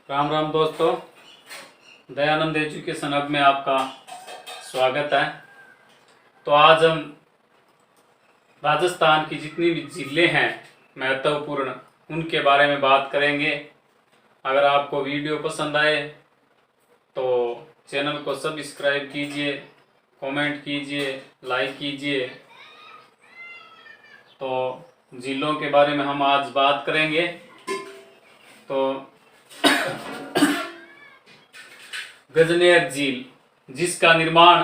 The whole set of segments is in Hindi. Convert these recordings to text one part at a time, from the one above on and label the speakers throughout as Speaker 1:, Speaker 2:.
Speaker 1: राम राम दोस्तों, दयानंद एजुकेशन हब में आपका स्वागत है। तो आज हम राजस्थान की जितनी भी जिले हैं महत्वपूर्ण, उनके बारे में बात करेंगे। अगर आपको वीडियो पसंद आए तो चैनल को सब्सक्राइब कीजिए, कमेंट कीजिए, लाइक कीजिए। तो जिलों के बारे में हम आज बात करेंगे। तो गजनेर झील, जिसका निर्माण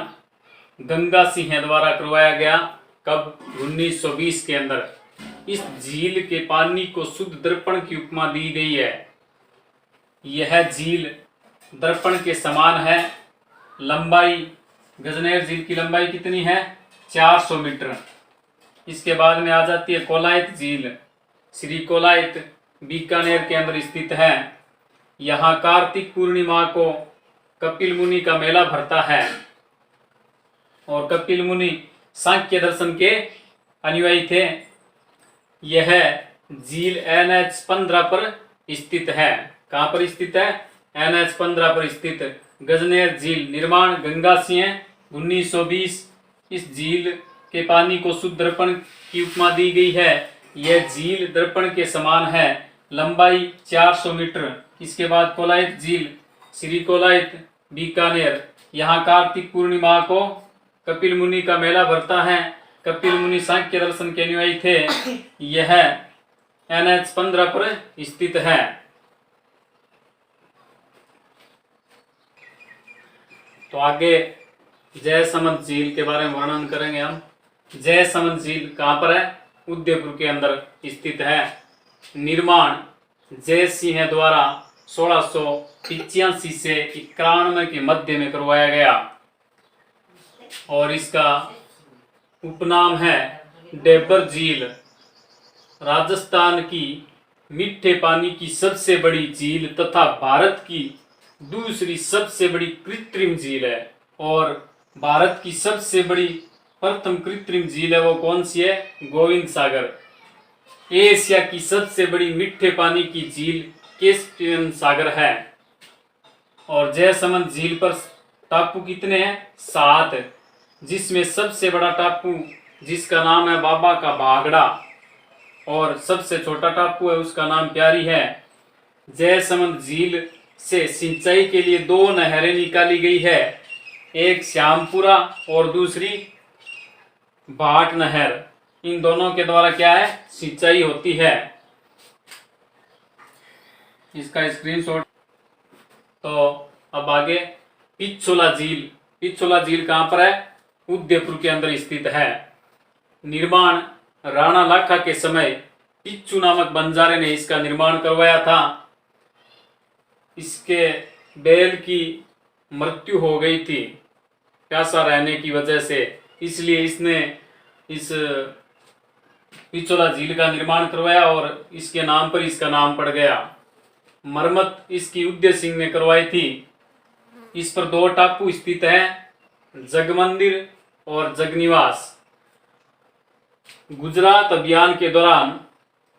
Speaker 1: गंगा सिंह द्वारा करवाया गया, कब? 1920 के अंदर। इस झील के पानी को शुद्ध दर्पण की उपमा दी गई है। यह झील दर्पण के समान है। लंबाई, गजनेर झील की लंबाई कितनी है? 400 मीटर। इसके बाद में आ जाती है कोलायत झील। श्री कोलायत बीकानेर के अंदर स्थित है। यहाँ कार्तिक पूर्णिमा को कपिल मुनि का मेला भरता है और कपिल मुनि सांख्य दर्शन के अनुयायी थे। यह झील NH 15 पर स्थित है। कहाँ पर स्थित है? NH 15 पर स्थित गजनेर झील। निर्माण गंगा सिंह 1920। इस झील के पानी को शुद्ध दर्पण की उपमा दी गई है। यह झील दर्पण के समान है। लंबाई 400 मीटर। इसके बाद कोलायत झील, श्री कोलायत बीकानेर। यहाँ कार्तिक पूर्णिमा को कपिल मुनि का मेला भरता है। कपिल मुनि सांख्य दर्शन के अनुयायी थे। यह NH 15 पर स्थित है। तो आगे जयसमंद झील के बारे में वर्णन करेंगे हम। जयसमंद झील कहाँ पर है? उदयपुर के अंदर स्थित है। निर्माण जय सिंह द्वारा 1685 से 91 के मध्य में करवाया गया और इसका उपनाम है डेबर झील। राजस्थान की मीठे पानी की सबसे बड़ी झील तथा भारत की दूसरी सबसे बड़ी कृत्रिम झील है। और भारत की सबसे बड़ी प्रथम कृत्रिम झील है, वो कौन सी है? गोविंद सागर। एशिया की सबसे बड़ी मीठे पानी की झील कैस्पियन सागर है। और जयसमंद झील पर टापू कितने हैं? 7, जिसमें सबसे बड़ा टापू जिसका नाम है बाबा का भागड़ा और सबसे छोटा टापू है उसका नाम प्यारी है। जयसमंद झील से सिंचाई के लिए 2 नहरें निकाली गई है, एक श्यामपुरा और दूसरी भाट नहर। इन दोनों के द्वारा क्या है? सिंचाई होती है। इसका स्क्रीनशॉट। तो अब आगे पिछोला झील। पिछोला झील कहाँ पर है? उदयपुर के अंदर स्थित है। निर्माण राणा लाखा के समय पिच्चू नामक बंजारे ने इसका निर्माण करवाया था। इसके बैल की मृत्यु हो गई थी प्यासा रहने की वजह से, इसलिए इसने इस पिछोला झील का निर्माण करवाया और इसके नाम पर इसका नाम पड़ गया। मरम्मत इसकी उदय सिंह ने करवाई थी। इस पर 2 टापू स्थित हैं, जगमंदिर और जगनिवास। गुजरात अभियान के दौरान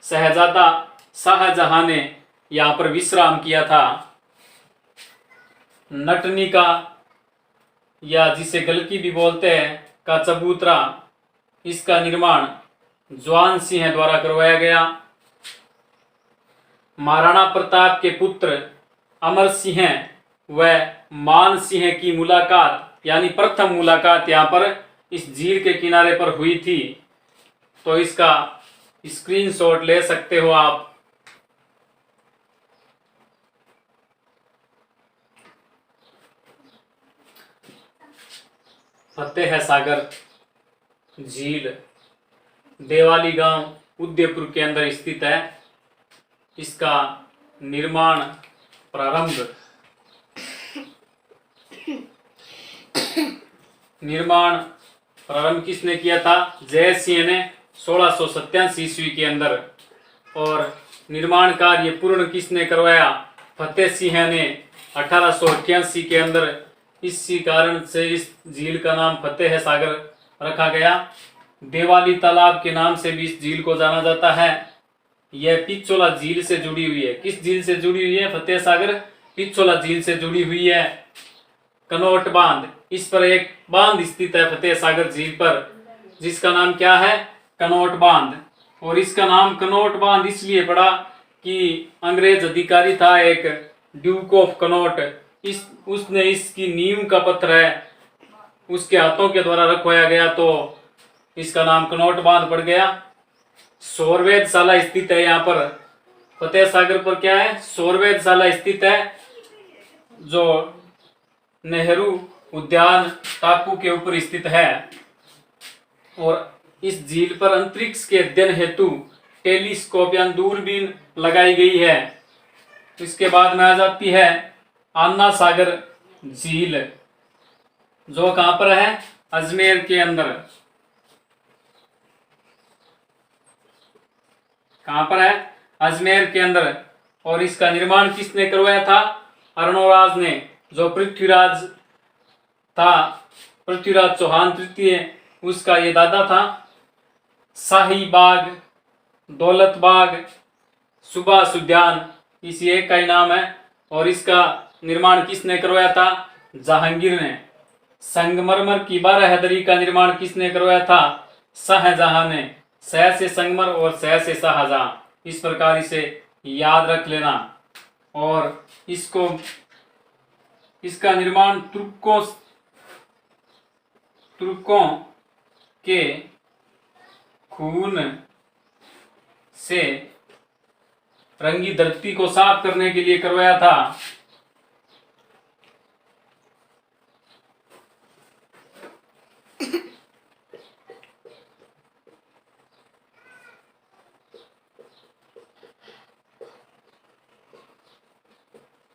Speaker 1: शहजादा शाहजहां ने यहाँ पर विश्राम किया था। नटनी का, या जिसे गलकी भी बोलते हैं, का चबूतरा, इसका निर्माण जवान सिंह द्वारा करवाया गया। महाराणा प्रताप के पुत्र अमर सिंह व मान सिंह की मुलाकात, यानी प्रथम मुलाकात यहाँ पर इस झील के किनारे पर हुई थी। तो इसका स्क्रीनशॉट ले सकते हो आप। फतेह सागर झील देवाली गांव उदयपुर के अंदर स्थित है। इसका निर्माण प्रारंभ किसने किया था? जय सिंह ने 1687 ईस्वी के अंदर। और निर्माण कार्य पूर्ण किसने करवाया? फतेह सिंह ने 1888 के अंदर। इसी कारण से इस झील का नाम फतेह सागर रखा गया। देवाली तालाब के नाम से भी इस झील को जाना जाता है। यह पिछोला झील से जुड़ी हुई है। किस झील से जुड़ी हुई है? फतेह सागर पिछोला झील से जुड़ी हुई है कनोट बांध। इस पर एक बांध स्थित है फतेह सागर झील पर, जिसका नाम क्या है, कनोट बांध। और इसका नाम कनोट बांध इसलिए पड़ा कि अंग्रेज अधिकारी था एक ड्यूक ऑफ कनोट, उसने इसकी नींव का पत्थर है उसके हाथों के द्वारा रखवाया गया, तो इसका नाम कनोट बांध पड़ गया। सौर वेधशाला स्थित है यहाँ पर फतेह सागर पर, क्या है, सौर वेधशाला स्थित है, जो नेहरू उद्यान टापू के ऊपर स्थित है। और इस झील पर अंतरिक्ष के अध्ययन हेतु टेलीस्कोप या दूरबीन लगाई गई है। इसके बाद में आ जाती है अन्ना सागर झील, जो कहां पर है, अजमेर के अंदर। कहां पर है, अजमेर के अंदर। और इसका निर्माण किसने करवाया था, अर्णोराज ने, जो पृथ्वीराज था, पृथ्वीराज चौहान तृतीय, उसका ये दादा था। शाही बाग, दौलत बाग, सुभाष उद्यान इसी एक का ही नाम है। और इसका निर्माण किसने करवाया था, जहांगीर ने। संगमरमर की 12 हैदरी का निर्माण किसने करवाया था, शाहजहां ने। शह से संगमर और शह से शाहजहां, इस प्रकार इसे याद रख लेना। और इसका निर्माण तुर्कों के खून से रंगी धरती को साफ करने के लिए करवाया था।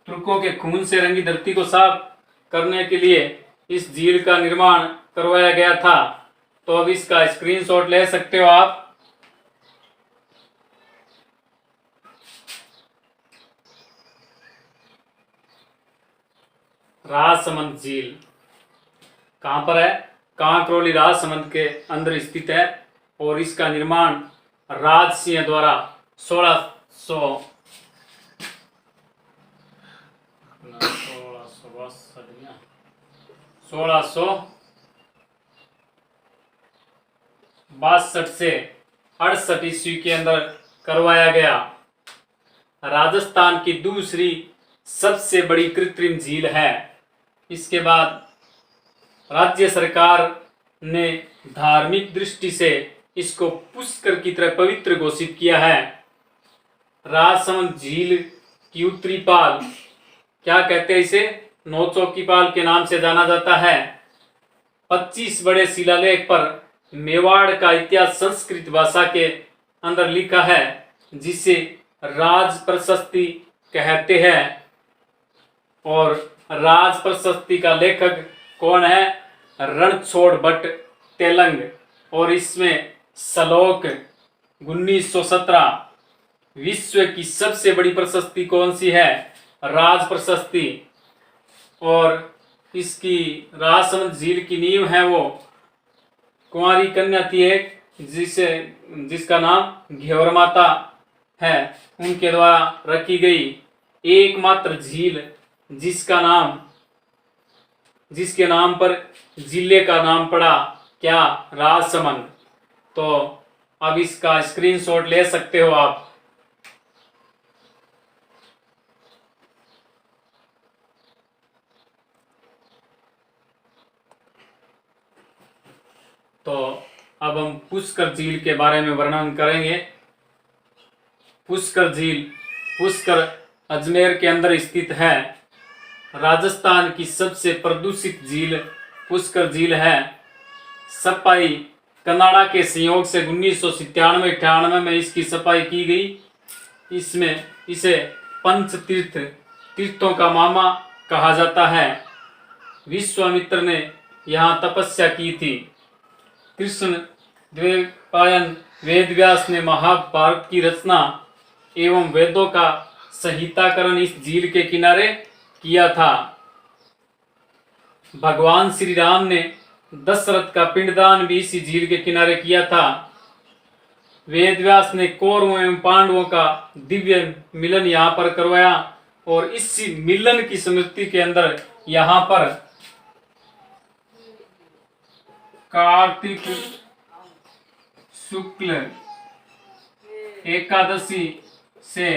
Speaker 1: तुर्कों के खून से रंगी धरती को साफ करने के लिए इस झील का निर्माण करवाया गया था। तो अब इसका स्क्रीनशॉट ले सकते हो आप। राजसमंद झील कहां पर है, कांकरोली राजसमंद के अंदर स्थित है। और इसका निर्माण राज सिंह द्वारा 1662 से 68 ईस्वी के अंदर करवाया गया। राजस्थान की दूसरी सबसे बड़ी कृत्रिम झील है। इसके बाद राज्य सरकार ने धार्मिक दृष्टि से इसको पुष्कर की तरह पवित्र घोषित किया है। राजसमंद झील की उत्तरी पाल, क्या कहते हैं इसे, नौचौकी पाल के नाम से जाना जाता है। 25 बड़े शिलालेख पर मेवाड़ का इतिहास संस्कृत भाषा के अंदर लिखा है, जिसे राज प्रशस्ति कहते हैं। और राज प्रशस्ति का लेखक कौन है, रणछोड़ भट्ट तेलंग। और इसमें श्लोक 1917। विश्व की सबसे बड़ी प्रशस्ति कौन सी है, राज प्रशस्ति। और इसकी राजसमंद झील की नींव है वो कुंवारी कन्या थी एक, जिसका नाम घेवर माता है, उनके द्वारा रखी गई एकमात्र झील, जिसके नाम पर जिले का नाम पड़ा, क्या, राजसमंद। तो अब इसका स्क्रीनशॉट ले सकते हो आप। तो अब हम पुष्कर झील के बारे में वर्णन करेंगे। पुष्कर झील, पुष्कर अजमेर के अंदर स्थित है। राजस्थान की सबसे प्रदूषित झील पुष्कर झील है। सफाई कनाडा के सहयोग से 1997-98 में इसकी सफाई की गई। इसमें इसे पंच तीर्थों का मामा कहा जाता है। विश्वामित्र ने यहाँ तपस्या की थी। कृष्ण द्वैपायन वेदव्यास ने महाभारत की रचना एवं वेदों का संहिताकरण इस झील के किनारे किया था। भगवान श्री राम ने दशरथ का पिंडदान भी इसी झील के किनारे किया था। वेदव्यास ने कौरवों एवं पांडवों का दिव्य मिलन यहाँ पर करवाया। और इस मिलन की स्मृति के अंदर यहाँ पर कार्तिक शुक्ल एकादशी से